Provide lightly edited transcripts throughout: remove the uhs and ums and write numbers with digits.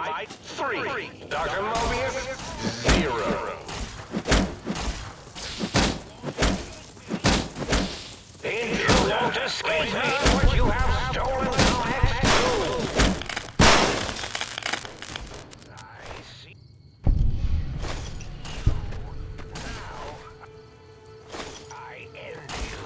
Dynamite 3. Dr. Mobius 0. Intruder, disclose what you have stolen from X2. I see. Now, I end you.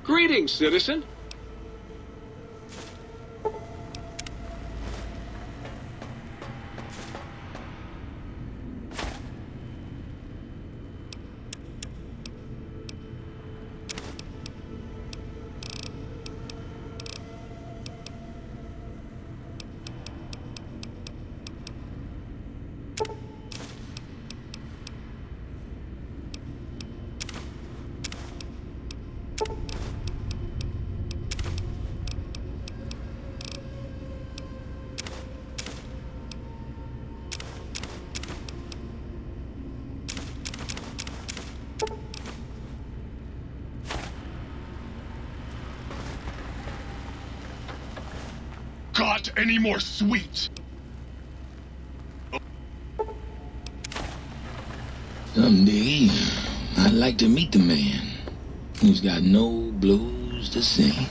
Greetings, citizen. Got any more sweets? Someday, I'd like to meet the man who's got no blues to sing.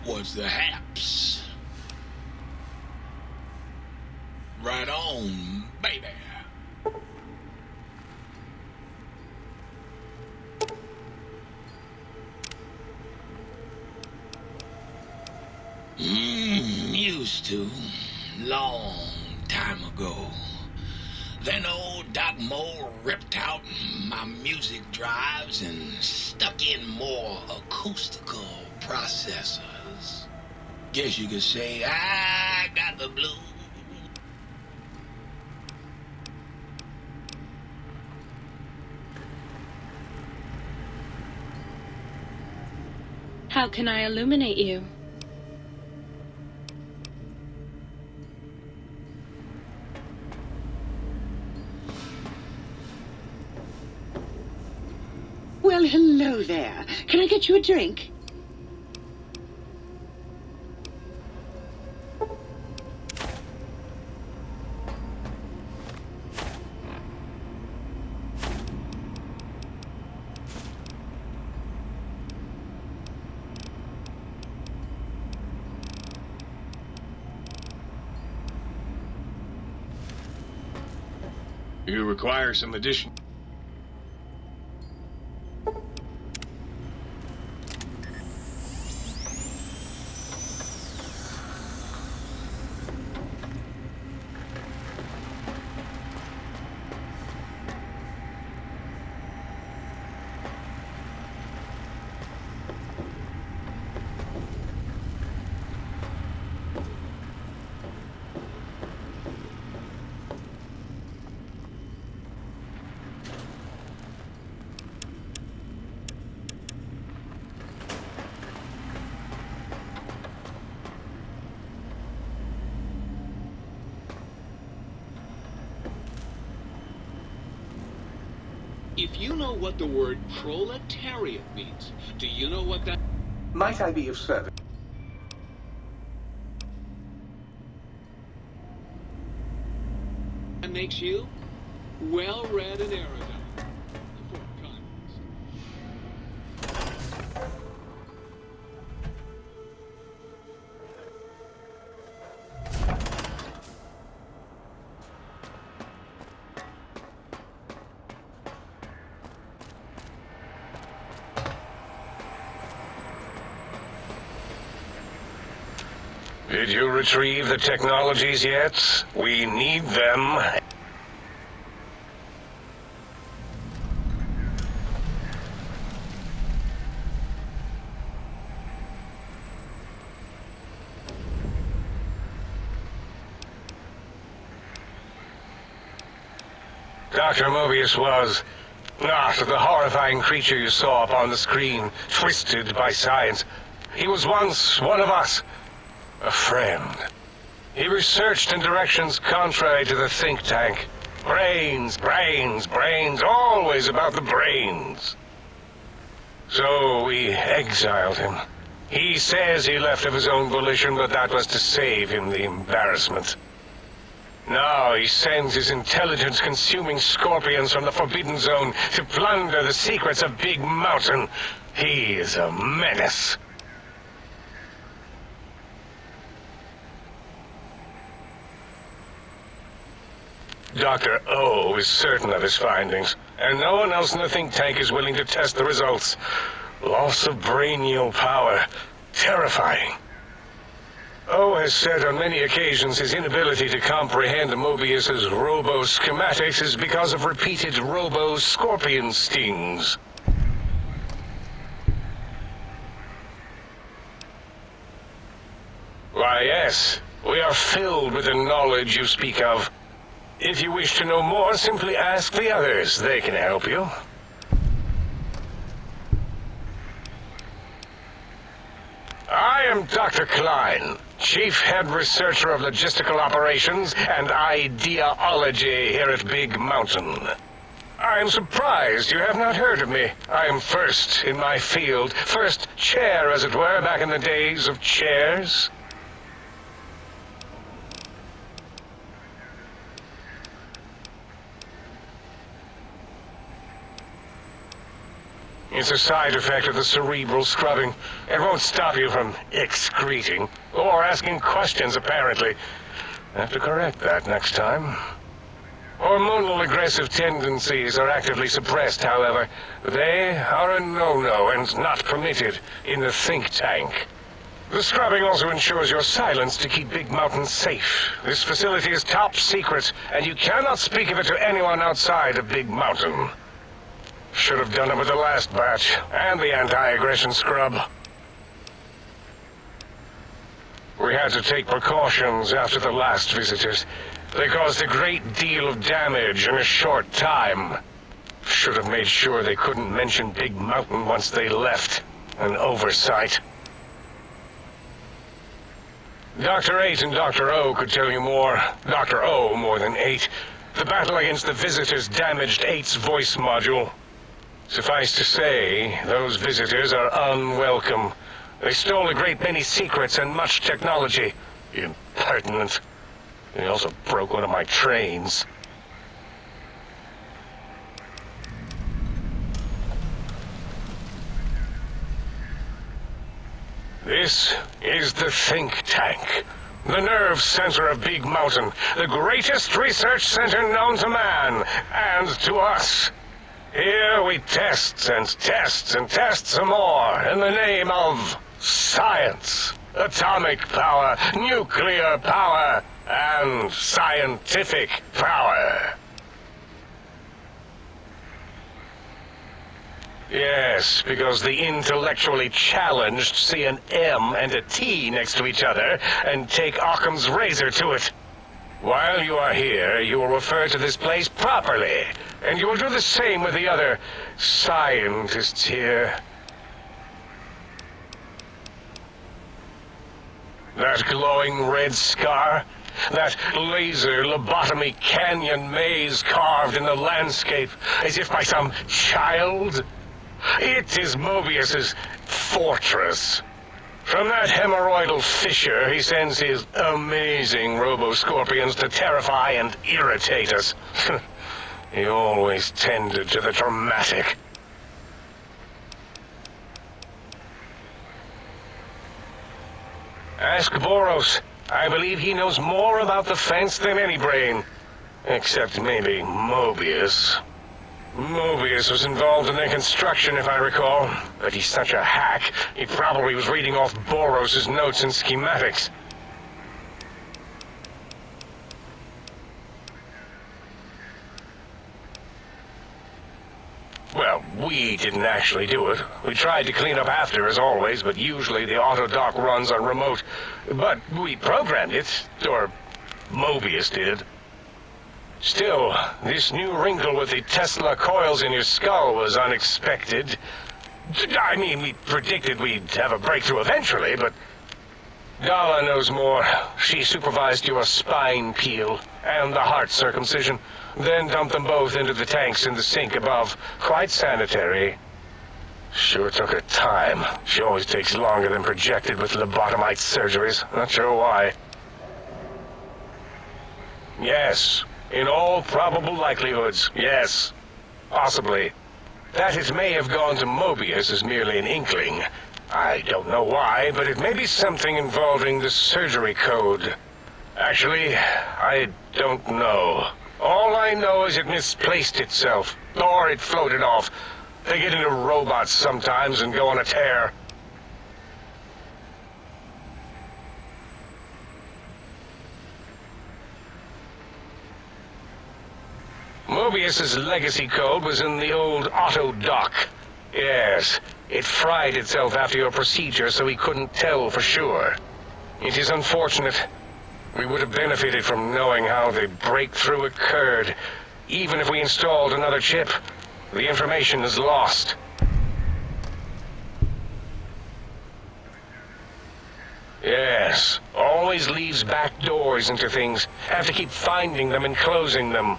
What's the haps? Right on, baby. Used to, long time ago. Then old Doc Moe ripped out my music drives and stuck in more acoustical processors. Guess you could say I got the blues. How can I illuminate you? Well, hello there. Can I get you a drink? You require some addition. If you know what the word proletariat means, do you know what that Might I be of service? makes you? Well-read and erudite. For context. Did you retrieve the technologies yet? We need them. Dr. Mobius was not the horrifying creature you saw up on the screen, twisted by science. He was once one of us. A friend. He researched in directions contrary to the think tank. Brains, brains, brains, always about the brains. So we exiled him. He says he left of his own volition, but that was to save him the embarrassment. Now he sends his intelligence-consuming scorpions from the Forbidden Zone to plunder the secrets of Big Mountain. He is a menace. Dr. O is certain of his findings, and no one else in the think tank is willing to test the results. Loss of brainial power. Terrifying. O has said on many occasions his inability to comprehend Mobius's robo-schematics is because of repeated robo-scorpion stings. Why, yes, we are filled with the knowledge you speak of. If you wish to know more, simply ask the others. They can help you. I am Dr. Klein, Chief Head Researcher of Logistical Operations and Ideology here at Big Mountain. I am surprised you have not heard of me. I am first in my field, first chair, as it were, back in the days of chairs. It's a side effect of the cerebral scrubbing. It won't stop you from excreting, or asking questions, apparently. I have to correct that next time. Hormonal aggressive tendencies are actively suppressed, however. They are a no-no and not permitted in the think tank. The scrubbing also ensures your silence to keep Big Mountain safe. This facility is top secret, and you cannot speak of it to anyone outside of Big Mountain. Should have done it with the last batch, and the anti-aggression scrub. We had to take precautions after the last visitors. They caused a great deal of damage in a short time. Should have made sure they couldn't mention Big Mountain once they left. An oversight. Dr. 8 and Dr. O could tell you more. Dr. O more than 8. The battle against the visitors damaged 8's voice module. Suffice to say, those visitors are unwelcome. They stole a great many secrets and much technology. Impertinent. They also broke one of my trains. This is the think tank. The nerve center of Big Mountain. The greatest research center known to man, and to us. Here we test and test and test some more in the name of science, atomic power, nuclear power, and scientific power. Yes, because the intellectually challenged see an M and a T next to each other and take Occam's razor to it. While you are here, you will refer to this place properly, and you will do the same with the other scientists here. That glowing red scar? That laser lobotomy canyon maze carved in the landscape as if by some child. It is Mobius's fortress. From that hemorrhoidal fissure, he sends his amazing robo-scorpions to terrify and irritate us. He always tended to the dramatic. Ask Boros. I believe he knows more about the fence than any brain. Except maybe Mobius. Mobius was involved in their construction, if I recall. But he's such a hack, he probably was reading off Boros' notes and schematics. Well, we didn't actually do it. We tried to clean up after, as always, but usually the auto dock runs on remote. But we programmed it, or Mobius did. Still, this new wrinkle with the Tesla coils in your skull was unexpected. I mean, we predicted we'd have a breakthrough eventually, but Gala knows more. She supervised your spine peel and the heart circumcision, then dumped them both into the tanks in the sink above. Quite sanitary. Sure took her time. She always takes longer than projected with lobotomite surgeries. Not sure why. Yes. In all probable likelihoods, yes. Possibly. That it may have gone to Mobius is merely an inkling. I don't know why, but it may be something involving the surgery code. Actually, I don't know. All I know is it misplaced itself, or it floated off. They get into robots sometimes and go on a tear. Mobius's legacy code was in the old auto dock. Yes, it fried itself after your procedure, so he couldn't tell for sure. It is unfortunate. We would have benefited from knowing how the breakthrough occurred. Even if we installed another chip, the information is lost. Yes, always leaves back doors into things. Have to keep finding them and closing them.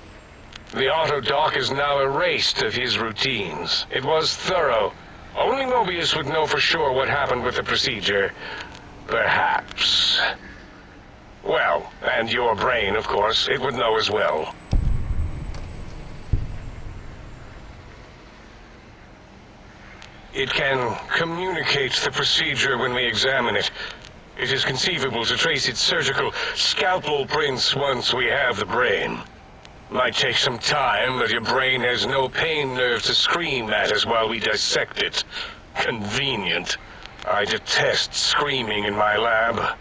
The auto dock is now erased of his routines. It was thorough. Only Mobius would know for sure what happened with the procedure. Perhaps. Well, and your brain, of course, it would know as well. It can communicate the procedure when we examine it. It is conceivable to trace its surgical scalpel prints once we have the brain. Might take some time, but your brain has no pain nerve to scream at us while we dissect it. Convenient. I detest screaming in my lab.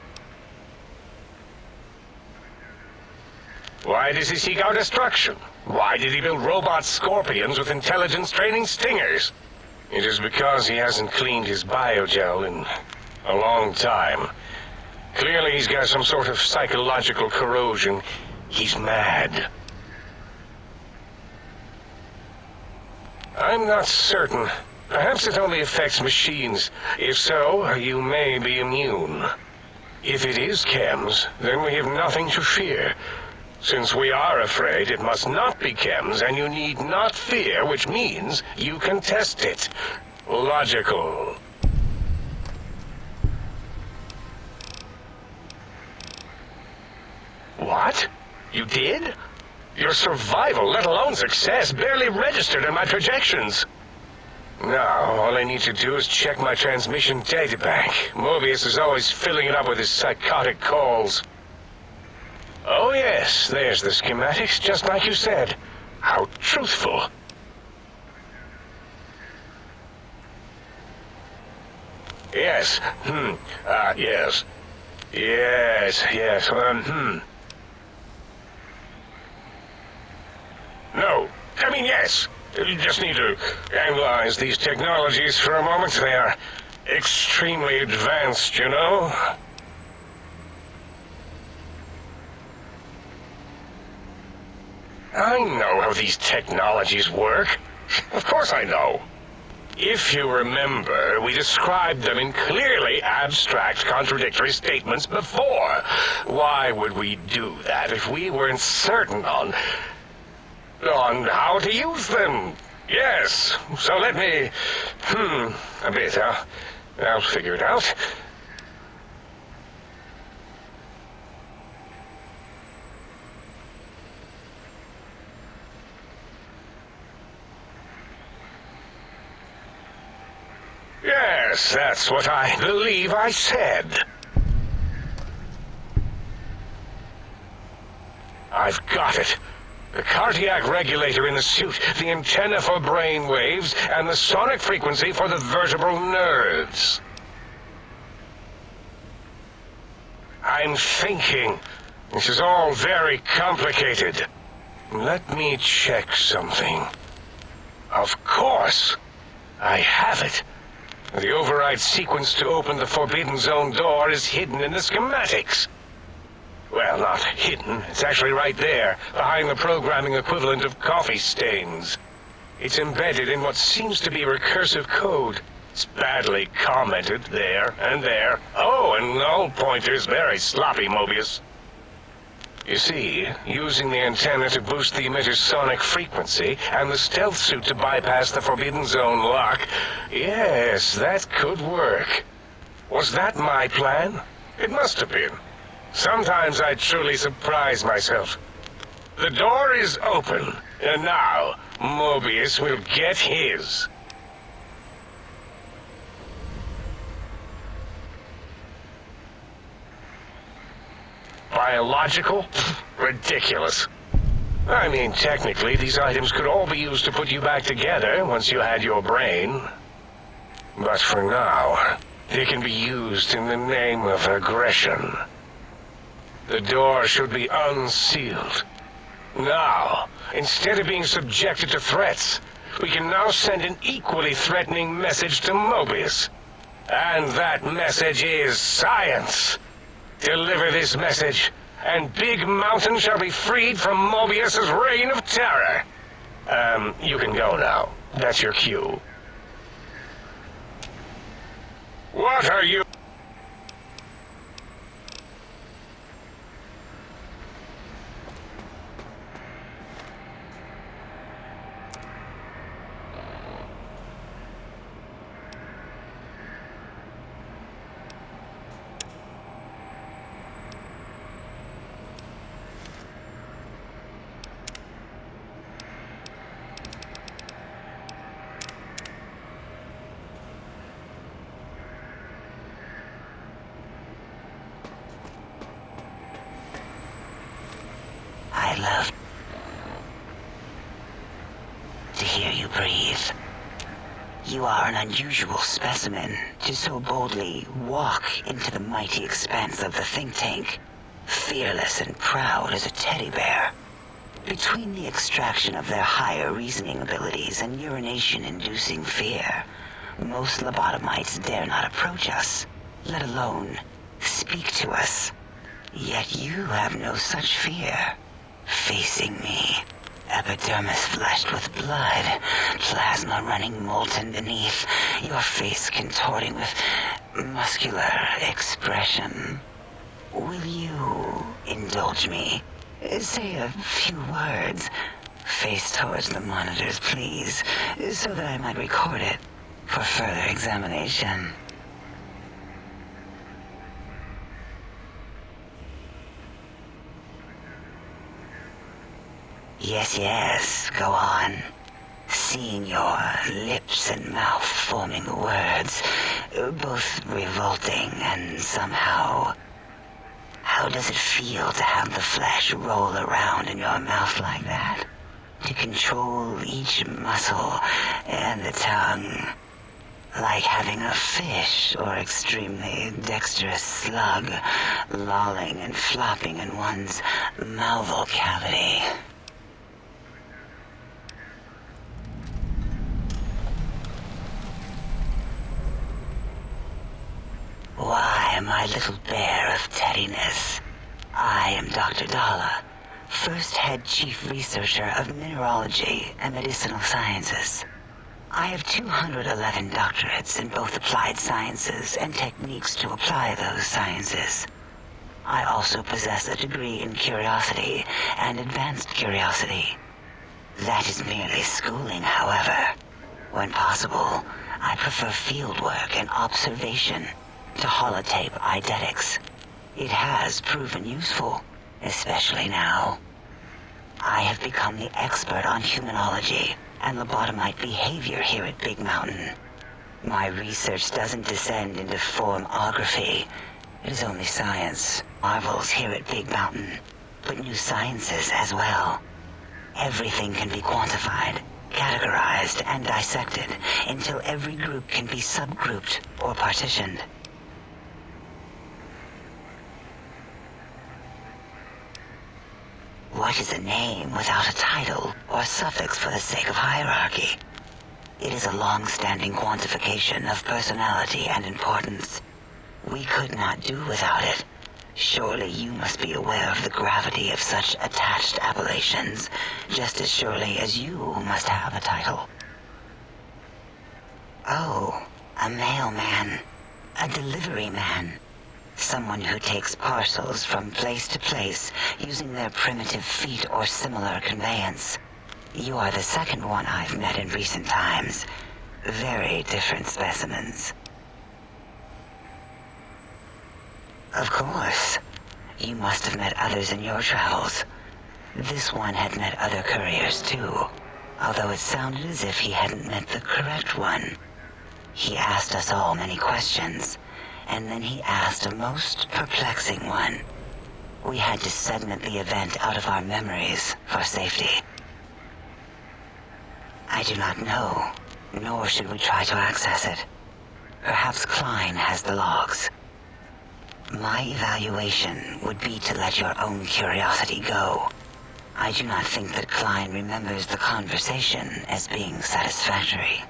Why does he seek our destruction? Why did he build robot scorpions with intelligence training stingers? It is because he hasn't cleaned his biogel in a long time. Clearly he's got some sort of psychological corrosion. He's mad. I'm not certain. Perhaps it only affects machines. If so, you may be immune. If it is chems, then we have nothing to fear. Since we are afraid, it must not be chems, and you need not fear, which means you can test it. Logical. What? You did? Your survival, let alone success, barely registered in my projections. Now, all I need to do is check my transmission databank. Mobius is always filling it up with his psychotic calls. Oh yes, there's the schematics, just like you said. How truthful. Yes, yes. Yes, No, I mean yes. You just need to analyze these technologies for a moment. They are extremely advanced, you know? I know how these technologies work. Of course I know. If you remember, we described them in clearly abstract, contradictory statements before. Why would we do that if we weren't certain on how to use them? Yes, so let me... a bit, huh? I'll figure it out. Yes, that's what I believe I said. I've got it. The cardiac regulator in the suit, the antenna for brain waves, and the sonic frequency for the vertebral nerves. I'm thinking. This is all very complicated. Let me check something. Of course. I have it. The override sequence to open the Forbidden Zone door is hidden in the schematics. Well, not hidden. It's actually right there, behind the programming equivalent of coffee stains. It's embedded in what seems to be recursive code. It's badly commented there and there. Oh, and null pointers, very sloppy, Mobius. You see, using the antenna to boost the emitter's sonic frequency, and the stealth suit to bypass the Forbidden Zone lock, yes, that could work. Was that my plan? It must have been. Sometimes I truly surprise myself. The door is open, and now Mobius will get his. Biological? Ridiculous. I mean, technically, these items could all be used to put you back together once you had your brain. But for now, they can be used in the name of aggression. The door should be unsealed. Now, instead of being subjected to threats, we can now send an equally threatening message to Mobius. And that message is science. Deliver this message, and Big Mountain shall be freed from Mobius's reign of terror. You can go now. That's your cue. What are you... I love to hear you breathe. You are an unusual specimen to so boldly walk into the mighty expanse of the think tank, fearless and proud as a teddy bear. Between the extraction of their higher reasoning abilities and urination-inducing fear, most lobotomites dare not approach us, let alone speak to us. Yet you have no such fear. Facing me, epidermis fleshed with blood, plasma running molten beneath, your face contorting with muscular expression. Will you indulge me? Say a few words. Face towards the monitors, please, so that I might record it for further examination. Yes, go on. Seeing your lips and mouth forming words, both revolting and somehow... How does it feel to have the flesh roll around in your mouth like that? To control each muscle and the tongue? Like having a fish or extremely dexterous slug lolling and flopping in one's mouthal cavity. Why, my little bear of teddiness, I am Dr. Dalla, first head chief researcher of mineralogy and medicinal sciences. I have 211 doctorates in both applied sciences and techniques to apply those sciences. I also possess a degree in curiosity and advanced curiosity. That is merely schooling, however. When possible, I prefer fieldwork and observation to holotape eidetics. It has proven useful, especially now. I have become the expert on humanology and lobotomite behavior here at Big Mountain. My research doesn't descend into formography. It is only science, marvels here at Big Mountain, but new sciences as well. Everything can be quantified, categorized, and dissected until every group can be subgrouped or partitioned. What is a name without a title or suffix for the sake of hierarchy? It is a long-standing quantification of personality and importance. We could not do without it. Surely you must be aware of the gravity of such attached appellations, just as surely as you must have a title. Oh, a mailman. A delivery man. Someone who takes parcels from place to place using their primitive feet or similar conveyance. You are the second one I've met in recent times. Very different specimens. Of course. You must have met others in your travels. This one had met other couriers too, although it sounded as if he hadn't met the correct one. He asked us all many questions, and then he asked a most perplexing one. We had to segment the event out of our memories for safety. I do not know, nor should we try to access it. Perhaps Klein has the logs. My evaluation would be to let your own curiosity go. I do not think that Klein remembers the conversation as being satisfactory.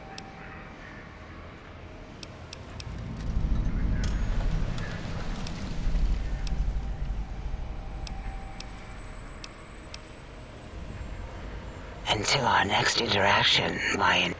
Until our next interaction, my...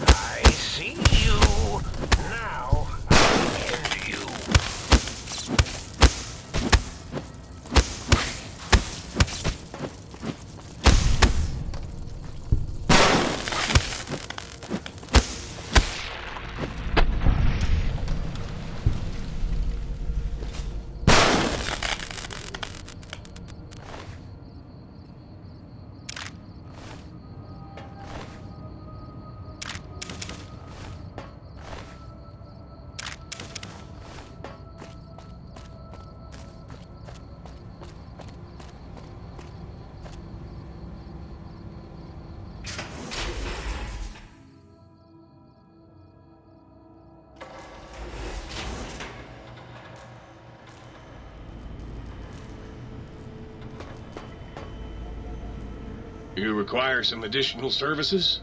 I see you. Now I end you. You require some additional services?